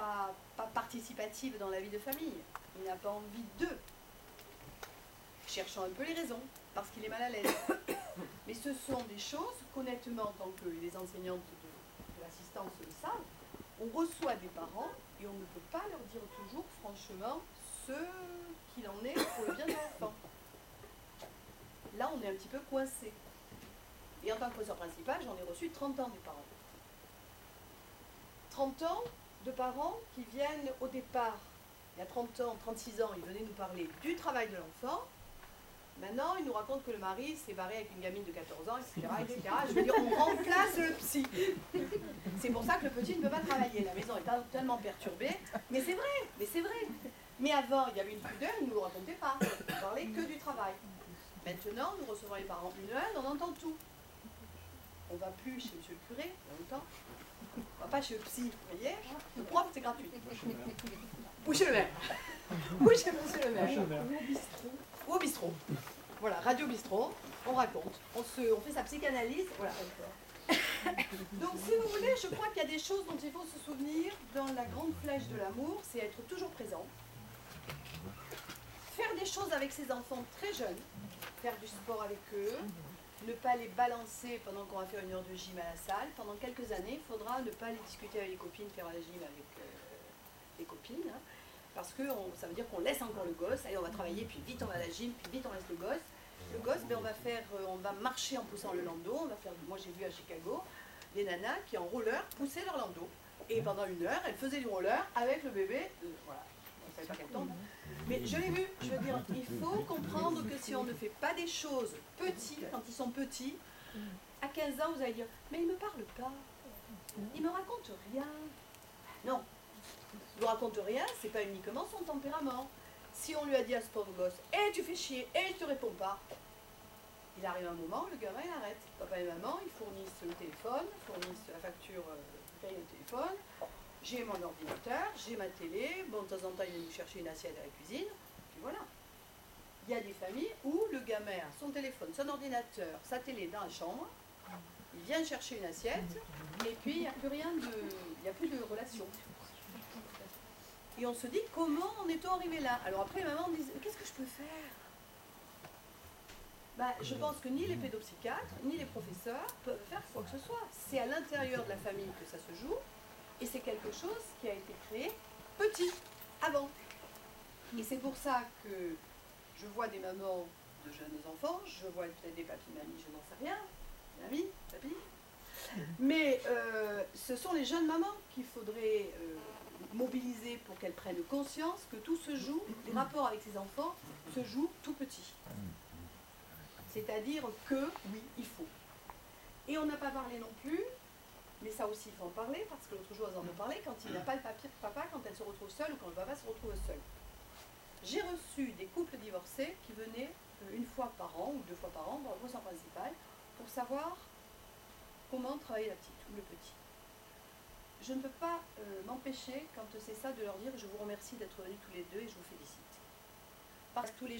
pas participative dans la vie de famille. Il n'a pas envie d'eux. Cherchons un peu les raisons, parce qu'il est mal à l'aise. Mais ce sont des choses qu'honnêtement, en tant que les enseignantes de l'assistance le savent, on reçoit des parents et on ne peut pas leur dire toujours franchement ce qu'il en est pour le bien de l'enfant. Là, on est un petit peu coincé. Et en tant que professeur principal, j'en ai reçu 30 ans des parents. 30 ans de parents qui viennent au départ, il y a 30 ans, 36 ans, ils venaient nous parler du travail de l'enfant. Maintenant, ils nous racontent que le mari s'est barré avec une gamine de 14 ans, etc., etc. Je veux dire, on remplace le psy. C'est pour ça que le petit ne peut pas travailler. La maison est tellement perturbée. Mais c'est vrai, mais c'est vrai. Mais avant, il y avait une pudeur, ils ne nous le racontaient pas. Ils ne parlaient que du travail. Maintenant, nous recevons les parents une heure, on entend tout. On ne va plus chez monsieur le curé, en même temps. On ne va pas chez le psy, vous voyez. Le prof, c'est gratuit. Ou chez le maire. Ou chez monsieur le maire. Ou au bistrot. Voilà, radio bistrot, on raconte. On fait sa psychanalyse. Voilà. Donc, si vous voulez, je crois qu'il y a des choses dont il faut se souvenir dans la grande flèche de l'amour, c'est être toujours présent. Faire des choses avec ses enfants très jeunes. Faire du sport avec eux. Ne pas les balancer pendant qu'on va faire une heure de gym à la salle. Pendant quelques années, il faudra ne pas les discuter avec les copines, faire la gym avec les copines. Hein, parce que ça veut dire qu'on laisse encore le gosse. Allez, on va travailler, puis vite on va à la gym, puis vite on laisse le gosse. Le gosse, ben, on va marcher en poussant le landau. On va faire, moi j'ai vu à Chicago des nanas qui en roller poussaient leur landau. Et pendant une heure, elles faisaient du roller avec le bébé. Voilà. On ne savait pas qu'elle tombe. Mais je l'ai vu, je veux dire, il faut comprendre que si on ne fait pas des choses petits, quand ils sont petits, à 15 ans, vous allez dire, mais il ne me parle pas, il ne me raconte rien. Non, il ne raconte rien, c'est pas uniquement son tempérament. Si on lui a dit à ce pauvre gosse, tu fais chier, il ne te répond pas, il arrive un moment, le gamin il arrête. Papa et maman, ils fournissent le téléphone, fournissent la facture, paye le téléphone. J'ai mon ordinateur, j'ai ma télé, bon de temps en temps il vient nous chercher une assiette à la cuisine, puis voilà. Il y a des familles où le gamin a son téléphone, son ordinateur, sa télé dans la chambre, il vient chercher une assiette, et puis il n'y a plus rien il n'y a plus de relation. Et on se dit, comment en est-on arrivé là? Alors après, maman dit, qu'est-ce que je peux faire? Bah, je pense que ni les pédopsychiatres, ni les professeurs peuvent faire quoi que ce soit. C'est à l'intérieur de la famille que ça se joue. Et c'est quelque chose qui a été créé petit, avant. Et c'est pour ça que je vois des mamans de jeunes enfants, je vois peut-être des papis, mamies, je n'en sais rien, mamies, papis. Mais ce sont les jeunes mamans qu'il faudrait mobiliser pour qu'elles prennent conscience que tout se joue, les rapports avec ces enfants se jouent tout petit. C'est-à-dire que, oui, il faut. Et on n'a pas parlé non plus. Mais ça aussi, il faut en parler, parce que l'autre jour, elles en ont parlé, quand il n'a pas le papa, quand elle se retrouve seule ou quand le papa se retrouve seul. J'ai reçu des couples divorcés qui venaient une fois par an ou 2 fois par an dans le professeur principal pour savoir comment travailler la petite ou le petit. Je ne peux pas m'empêcher, quand c'est ça, de leur dire je vous remercie d'être venus tous les deux et je vous félicite. Parce que tous les jours,